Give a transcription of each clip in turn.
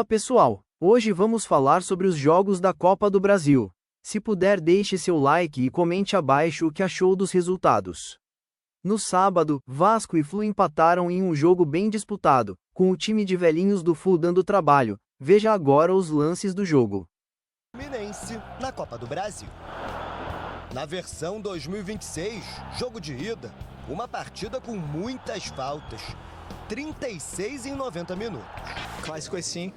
Fala pessoal, hoje vamos falar sobre os jogos da Copa do Brasil. Se puder deixe seu like e comente abaixo o que achou dos resultados. No sábado, Vasco e Flu empataram em um jogo bem disputado, com o time de velhinhos do Flu dando trabalho. Veja agora os lances do jogo. Fluminense na Copa do Brasil. Na versão 2026, jogo de ida, uma partida com muitas faltas. 36 em 90 minutos. Clássico é sim,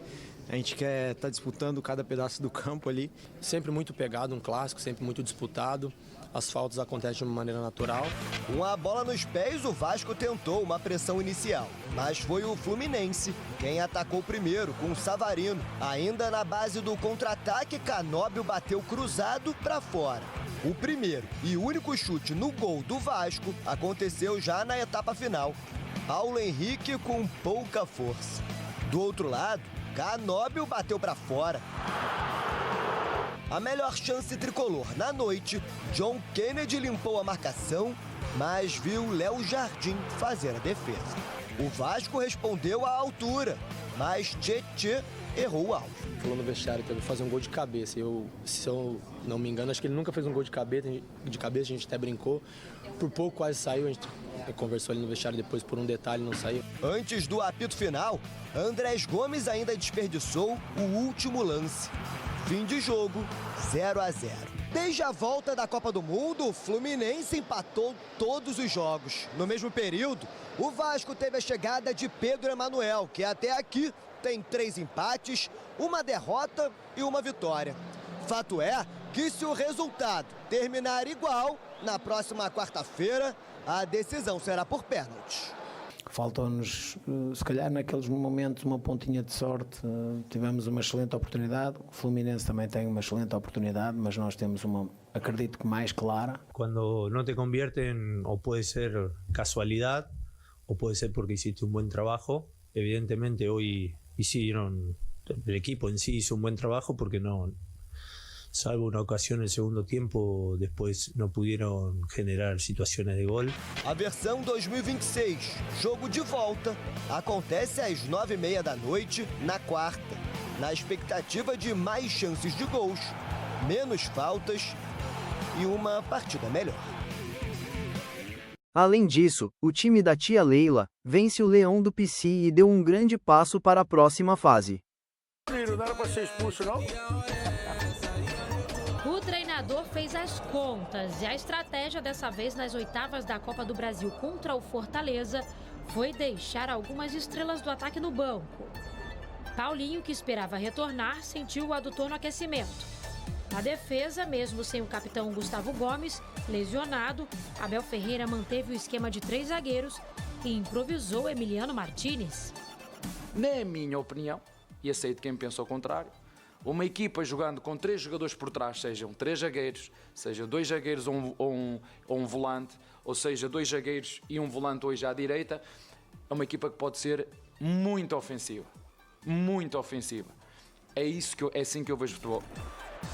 a gente quer estar disputando cada pedaço do campo ali. Sempre muito pegado, um clássico, sempre muito disputado. As faltas acontecem de uma maneira natural. Com a bola nos pés, o Vasco tentou uma pressão inicial, mas foi o Fluminense quem atacou primeiro, com o Savarino. Ainda na base do contra-ataque, Canóbio bateu cruzado para fora. O primeiro e único chute no gol do Vasco aconteceu já na etapa final. Paulo Henrique com pouca força. Do outro lado, Canóbio bateu para fora. A melhor chance tricolor na noite, John Kennedy limpou a marcação, mas viu Léo Jardim fazer a defesa. O Vasco respondeu à altura, mas Tietê errou o alvo. Falou no vestiário que ele vai fazer um gol de cabeça. Se eu não me engano, acho que ele nunca fez um gol de cabeça, a gente até brincou. Por pouco quase saiu, a gente conversou ali no vestiário depois por um detalhe, não saiu. Antes do apito final, Andrés Gomes ainda desperdiçou o último lance. Fim de jogo, 0-0. Desde a volta da Copa do Mundo, o Fluminense empatou todos os jogos. No mesmo período, o Vasco teve a chegada de Pedro Emanuel, que até aqui tem 3 empates, uma derrota e uma vitória. Fato é que se o resultado terminar igual, na próxima quarta-feira, a decisão será por pênalti. Faltou-nos, se calhar, naqueles momentos, uma pontinha de sorte. Tivemos uma excelente oportunidade. O Fluminense também tem uma excelente oportunidade, mas nós temos uma, acredito que mais clara. Cuando no te convierten, o puede ser casualidad, o puede ser porque hiciste un buen trabajo. Evidentemente hoy hicieron, el equipo en sí hizo un buen trabajo porque no, salvo una ocasión en el segundo tiempo, después no pudieron generar situaciones de gol. A versão 2026, jogo de volta, acontece às 9h30 da noite, na quarta, na expectativa de mais chances de gols, menos faltas e uma partida melhor. Além disso, o time da tia Leila vence o Leão do Pici e deu um grande passo para a próxima fase. Não era para ser expulso, não? O treinador fez as contas e a estratégia dessa vez nas oitavas da Copa do Brasil contra o Fortaleza foi deixar algumas estrelas do ataque no banco. Paulinho, que esperava retornar, sentiu o adutor no aquecimento. Na defesa, mesmo sem o capitão Gustavo Gomes, lesionado, Abel Ferreira manteve o esquema de 3 zagueiros e improvisou Emiliano Martínez. Na minha opinião, e aceito quem pensa ao contrário, uma equipa jogando com 3 jogadores por trás, sejam 3 zagueiros, seja 2 zagueiros ou um volante, ou seja 2 zagueiros e um volante hoje à direita, é uma equipa que pode ser muito ofensiva. Muito ofensiva. É assim que eu vejo futebol.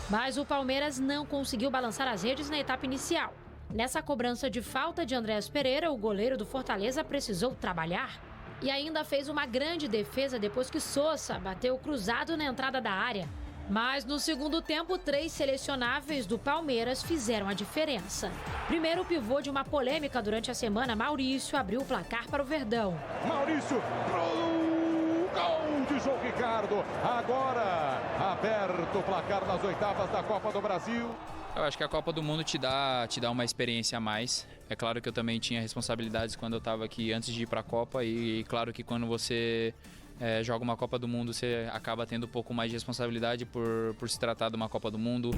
Mas o Palmeiras não conseguiu balançar as redes na etapa inicial. Nessa cobrança de falta de Andrés Pereira, o goleiro do Fortaleza precisou trabalhar. E ainda fez uma grande defesa depois que Sosa bateu cruzado na entrada da área. Mas no segundo tempo, 3 selecionáveis do Palmeiras fizeram a diferença. Primeiro, o pivô de uma polêmica durante a semana, Maurício, abriu o placar para o Verdão. Maurício, gol de João Ricardo. Agora, aberto o placar nas oitavas da Copa do Brasil. Eu acho que a Copa do Mundo te dá uma experiência a mais. É claro que eu também tinha responsabilidades quando eu estava aqui antes de ir para a Copa e claro que quando você joga uma Copa do Mundo, você acaba tendo um pouco mais de responsabilidade por se tratar de uma Copa do Mundo.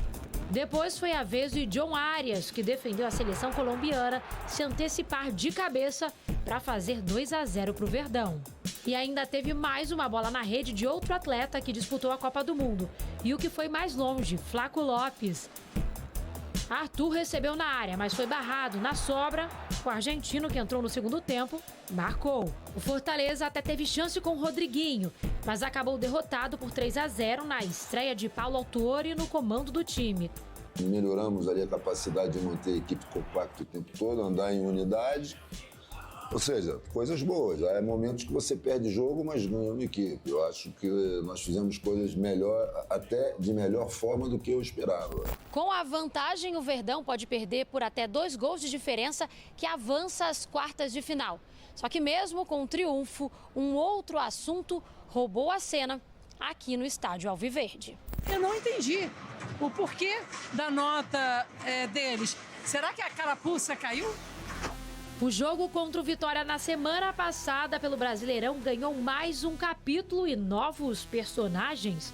Depois foi a vez de John Arias, que defendeu a seleção colombiana, se antecipar de cabeça para fazer 2-0 para o Verdão. E ainda teve mais uma bola na rede de outro atleta que disputou a Copa do Mundo. E o que foi mais longe, Flaco Lopes. Arthur recebeu na área, mas foi barrado na sobra. O argentino, que entrou no segundo tempo, marcou. O Fortaleza até teve chance com o Rodriguinho, mas acabou derrotado por 3-0 na estreia de Paulo Autuori no comando do time. Melhoramos ali a capacidade de manter a equipe compacta o tempo todo, andar em unidade. Ou seja, coisas boas. Há momentos que você perde jogo, mas ganha uma equipe. Eu acho que nós fizemos coisas melhor, até de melhor forma do que eu esperava. Com a vantagem, o Verdão pode perder por até 2 gols de diferença, que avança às quartas de final. Só que mesmo com o triunfo, um outro assunto roubou a cena aqui no estádio Alviverde. Eu não entendi o porquê da nota deles. Será que a carapuça caiu? O jogo contra o Vitória na semana passada pelo Brasileirão ganhou mais um capítulo e novos personagens.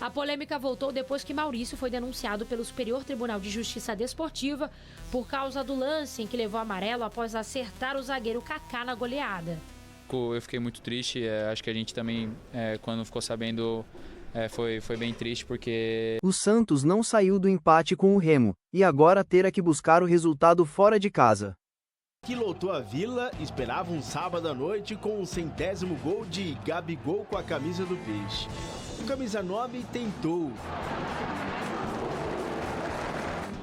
A polêmica voltou depois que Maurício foi denunciado pelo Superior Tribunal de Justiça Desportiva por causa do lance em que levou amarelo após acertar o zagueiro Kaká na goleada. Eu fiquei muito triste, acho que a gente também, quando ficou sabendo, foi bem triste porque... O Santos não saiu do empate com o Remo, e agora terá que buscar o resultado fora de casa. Que lotou a Vila, esperava um sábado à noite com o 100º gol de Gabigol com a camisa do Peixe. O camisa 9 tentou.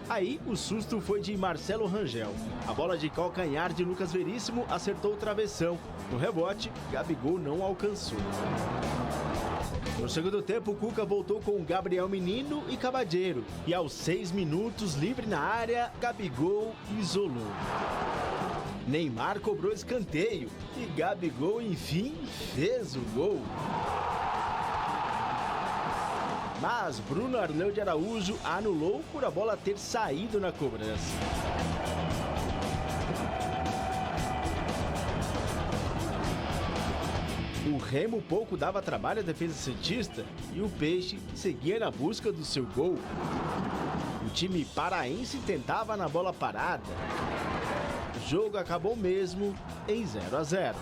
Aí o susto foi de Marcelo Rangel. A bola de calcanhar de Lucas Veríssimo acertou o travessão. No rebote, Gabigol não alcançou. No segundo tempo, o Cuca voltou com Gabriel Menino e Cavadeiro. E aos 6 minutos, livre na área, Gabigol isolou. Neymar cobrou escanteio e Gabigol, enfim, fez o gol. Mas Bruno Arleu de Araújo anulou por a bola ter saído na cobrança. O Remo pouco dava trabalho à defesa santista e o Peixe seguia na busca do seu gol. O time paraense tentava na bola parada. O jogo acabou mesmo em 0-0.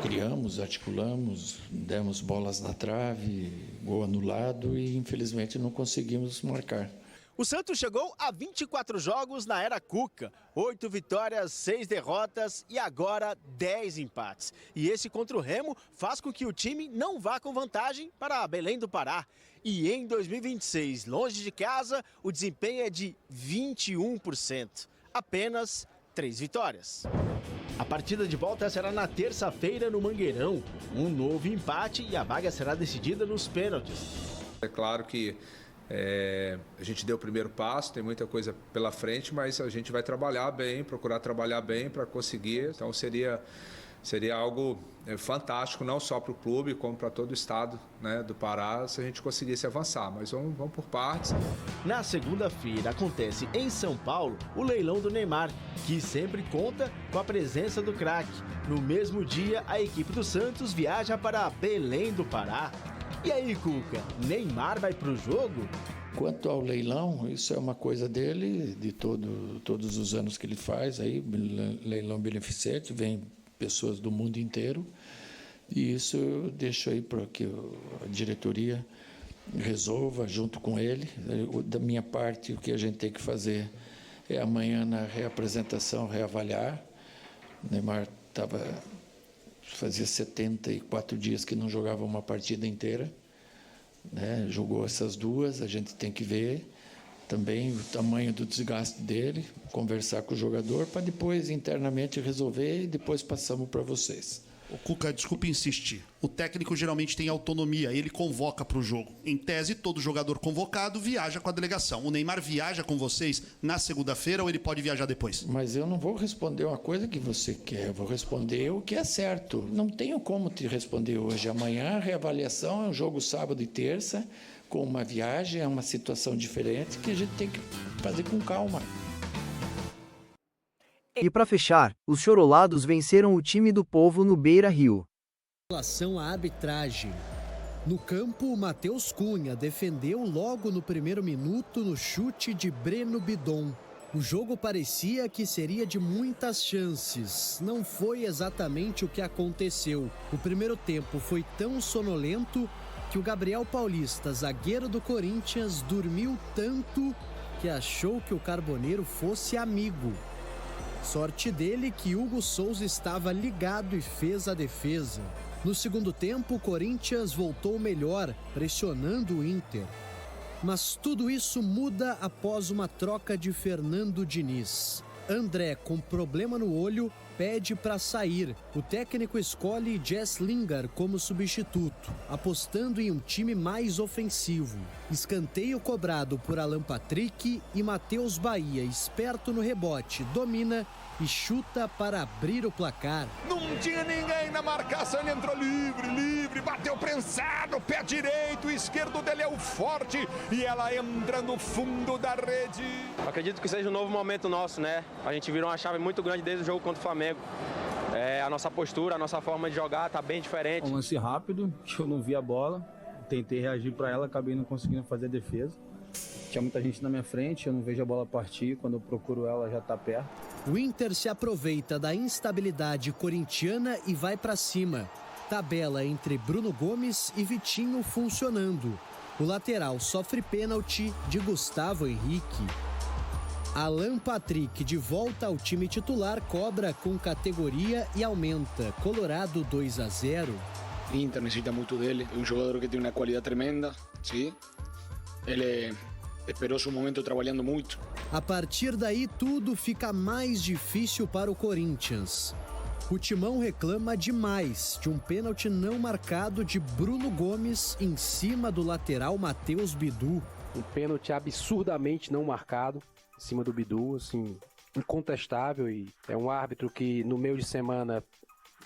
Criamos, articulamos, demos bolas na trave, gol anulado e infelizmente não conseguimos marcar. O Santos chegou a 24 jogos na era Cuca, 8 vitórias, 6 derrotas e agora 10 empates. E esse contra o Remo faz com que o time não vá com vantagem para Belém do Pará. E em 2026, longe de casa, o desempenho é de 21%. Apenas 3 vitórias. A partida de volta será na terça-feira no Mangueirão. Um novo empate e a vaga será decidida nos pênaltis. É claro que a gente deu o primeiro passo, tem muita coisa pela frente, mas a gente vai trabalhar bem, procurar trabalhar bem para conseguir. Então seria algo fantástico, não só para o clube, como para todo o estado, né, do Pará, se a gente conseguisse avançar. Mas vamos por partes. Na segunda-feira acontece em São Paulo o leilão do Neymar, que sempre conta com a presença do craque. No mesmo dia, a equipe do Santos viaja para Belém do Pará. E aí, Cuca, Neymar vai para o jogo? Quanto ao leilão, isso é uma coisa dele, de todos os anos que ele faz, aí, leilão beneficente, vem pessoas do mundo inteiro, e isso eu deixo aí para que a diretoria resolva junto com ele. Da minha parte, o que a gente tem que fazer é amanhã na reapresentação, reavaliar. O Neymar fazia 74 dias que não jogava uma partida inteira, né? Jogou essas 2, a gente tem que ver também o tamanho do desgaste dele, conversar com o jogador para depois internamente resolver e depois passamos para vocês. O Cuca, desculpe insistir, o técnico geralmente tem autonomia, ele convoca para o jogo. Em tese, todo jogador convocado viaja com a delegação. O Neymar viaja com vocês na segunda-feira ou ele pode viajar depois? Mas eu não vou responder uma coisa que você quer, eu vou responder o que é certo. Não tenho como te responder hoje. Amanhã a reavaliação é um jogo sábado e terça, com uma viagem, é uma situação diferente que a gente tem que fazer com calma. E para fechar, os chorolados venceram o time do Povo no Beira-Rio. Em relação à arbitragem, no campo, o Matheus Cunha defendeu logo no primeiro minuto no chute de Breno Bidon. O jogo parecia que seria de muitas chances. Não foi exatamente o que aconteceu. O primeiro tempo foi tão sonolento que o Gabriel Paulista, zagueiro do Corinthians, dormiu tanto que achou que o Carboneiro fosse amigo. Sorte dele que Hugo Souza estava ligado e fez a defesa. No segundo tempo, o Corinthians voltou melhor, pressionando o Inter. Mas tudo isso muda após uma troca de Fernando Diniz. André, com problema no olho, pede para sair. O técnico escolhe Jess Lingard como substituto, apostando em um time mais ofensivo. Escanteio cobrado por Alan Patrick e Matheus Bahia, esperto no rebote, domina e chuta para abrir o placar. Não tinha ninguém na marcação, ele entrou livre, bateu prensado, pé direito, o esquerdo dele é o forte e ela entra no fundo da rede. Acredito que seja um novo momento nosso, né? A gente virou uma chave muito grande desde o jogo contra o Flamengo. A nossa postura, a nossa forma de jogar tá bem diferente. Um lance rápido, que eu não vi a bola, tentei reagir para ela, acabei não conseguindo fazer a defesa. Tinha muita gente na minha frente, eu não vejo a bola partir, quando eu procuro ela já tá perto. O Inter se aproveita da instabilidade corintiana e vai para cima. Tabela entre Bruno Gomes e Vitinho funcionando. O lateral sofre pênalti de Gustavo Henrique. Alan Patrick, de volta ao time titular, cobra com categoria e aumenta. Colorado 2-0. O Inter necessita muito dele, é um jogador que tem uma qualidade tremenda, sim. Ele esperou seu momento trabalhando muito. A partir daí, tudo fica mais difícil para o Corinthians. O Timão reclama demais de um pênalti não marcado de Bruno Gomes em cima do lateral Matheus Bidu. Um pênalti absurdamente não marcado em cima do Bidu, assim, incontestável, e é um árbitro que no meio de semana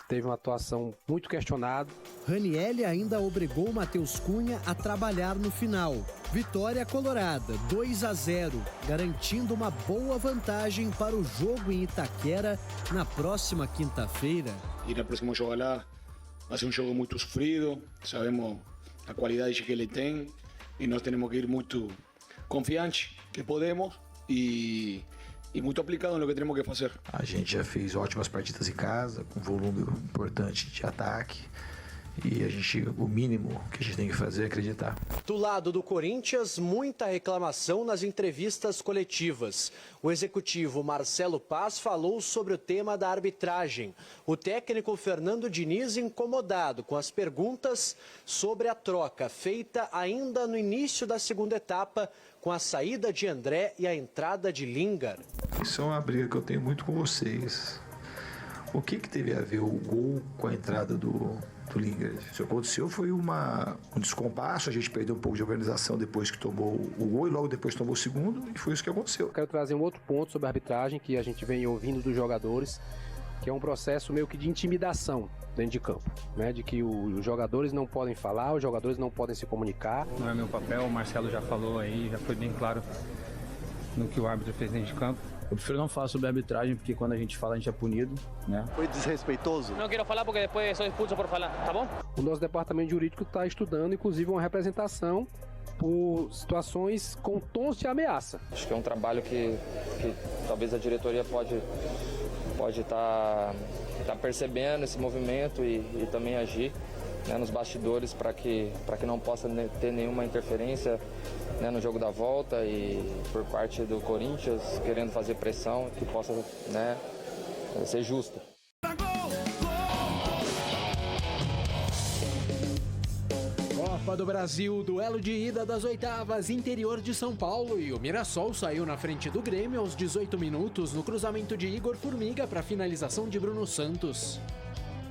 teve uma atuação muito questionada. Ranielli ainda obrigou o Matheus Cunha a trabalhar no final. Vitória colorada, 2-0, garantindo uma boa vantagem para o jogo em Itaquera na próxima quinta-feira. Ir ao próximo jogo lá vai ser um jogo muito sofrido, sabemos a qualidade que ele tem e nós temos que ir muito confiantes que podemos e muito aplicado no que temos que fazer. A gente já fez ótimas partidas em casa, com volume importante de ataque. E o mínimo que a gente tem que fazer é acreditar. Do lado do Corinthians, muita reclamação nas entrevistas coletivas. O executivo Marcelo Paz falou sobre o tema da arbitragem. O técnico Fernando Diniz incomodado com as perguntas sobre a troca feita ainda no início da segunda etapa, com a saída de André e a entrada de Lingard. Isso é uma briga que eu tenho muito com vocês. O que teve a ver o gol com a entrada do Lingard? O que aconteceu foi um descompasso, a gente perdeu um pouco de organização depois que tomou o gol e logo depois tomou o segundo, e foi isso que aconteceu. Quero trazer um outro ponto sobre a arbitragem que a gente vem ouvindo dos jogadores, que é um processo meio que de intimidação dentro de campo, né? De que os jogadores não podem falar, os jogadores não podem se comunicar. Não é meu papel, o Marcelo já falou aí, já foi bem claro no que o árbitro fez dentro de campo. Eu prefiro não falar sobre a arbitragem, porque quando a gente fala, a gente é punido, né? Foi desrespeitoso? Não quero falar porque depois sou expulso por falar, tá bom? O nosso departamento jurídico está estudando, inclusive, uma representação por situações com tons de ameaça. Acho que é um trabalho que talvez a diretoria pode estar percebendo esse movimento e também agir, né, nos bastidores para que não possa ter nenhuma interferência, né, no jogo da volta e por parte do Corinthians querendo fazer pressão que possa, né, ser justa. Copa do Brasil, duelo de ida das oitavas, interior de São Paulo, e o Mirassol saiu na frente do Grêmio aos 18 minutos no cruzamento de Igor Formiga para finalização de Bruno Santos.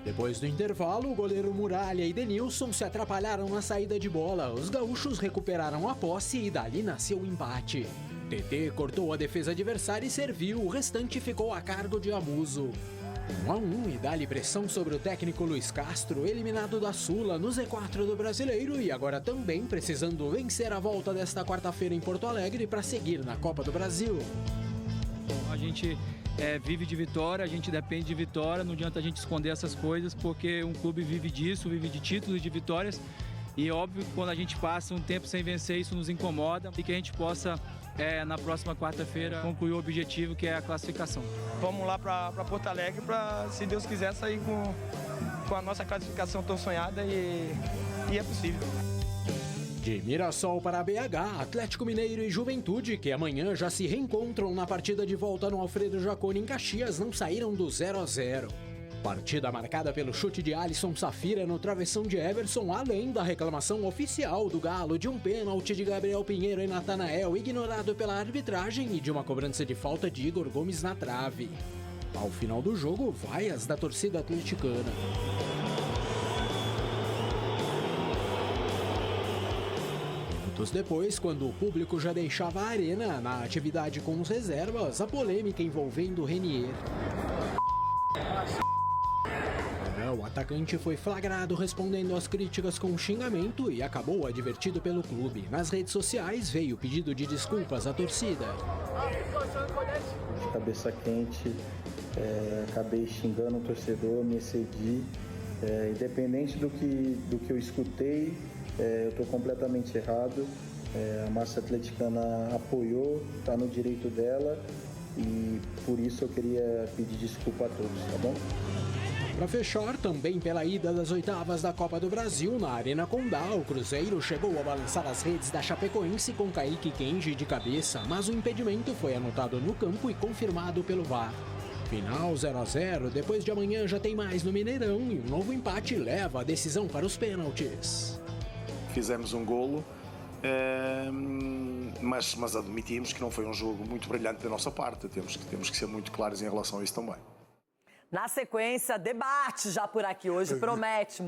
Depois do intervalo, o goleiro Muralha e Denilson se atrapalharam na saída de bola. Os gaúchos recuperaram a posse e dali nasceu o empate. TT cortou a defesa adversária e serviu, o restante ficou a cargo de Amuso. 1-1 e dá-lhe pressão sobre o técnico Luiz Castro, eliminado da Sula no Z4 do Brasileiro e agora também precisando vencer a volta desta quarta-feira em Porto Alegre para seguir na Copa do Brasil. A gente vive de vitória, a gente depende de vitória, não adianta a gente esconder essas coisas, porque um clube vive disso, vive de títulos e de vitórias, e óbvio que quando a gente passa um tempo sem vencer, isso nos incomoda, e que a gente possa, na próxima quarta-feira, concluir o objetivo, que é a classificação. Vamos lá para Porto Alegre para, se Deus quiser, sair com a nossa classificação tão sonhada e é possível. De Mirassol para BH, Atlético Mineiro e Juventude, que amanhã já se reencontram na partida de volta no Alfredo Jaconi em Caxias, não saíram do 0-0. Partida marcada pelo chute de Alisson Safira no travessão de Everson, além da reclamação oficial do Galo de um pênalti de Gabriel Pinheiro e Natanael ignorado pela arbitragem e de uma cobrança de falta de Igor Gomes na trave. Ao final do jogo, vaias da torcida atleticana. Minutos depois, quando o público já deixava a arena na atividade com os reservas, a polêmica envolvendo Renier. O atacante foi flagrado respondendo às críticas com xingamento e acabou advertido pelo clube. Nas redes sociais veio pedido de desculpas à torcida. De cabeça quente, acabei xingando o torcedor, me excedi. Independente do que eu escutei, eu estou completamente errado. A massa atleticana apoiou, está no direito dela e por isso eu queria pedir desculpa a todos, tá bom? Para fechar, também pela ida das oitavas da Copa do Brasil na Arena Condá, o Cruzeiro chegou a balançar as redes da Chapecoense com Kaique Kenji de cabeça, mas o impedimento foi anotado no campo e confirmado pelo VAR. Final 0-0, depois de amanhã já tem mais no Mineirão e um novo empate leva a decisão para os pênaltis. Fizemos um golo, mas admitimos que não foi um jogo muito brilhante da nossa parte. Temos que ser muito claros em relação a isso também. Na sequência, debate já por aqui hoje, promete.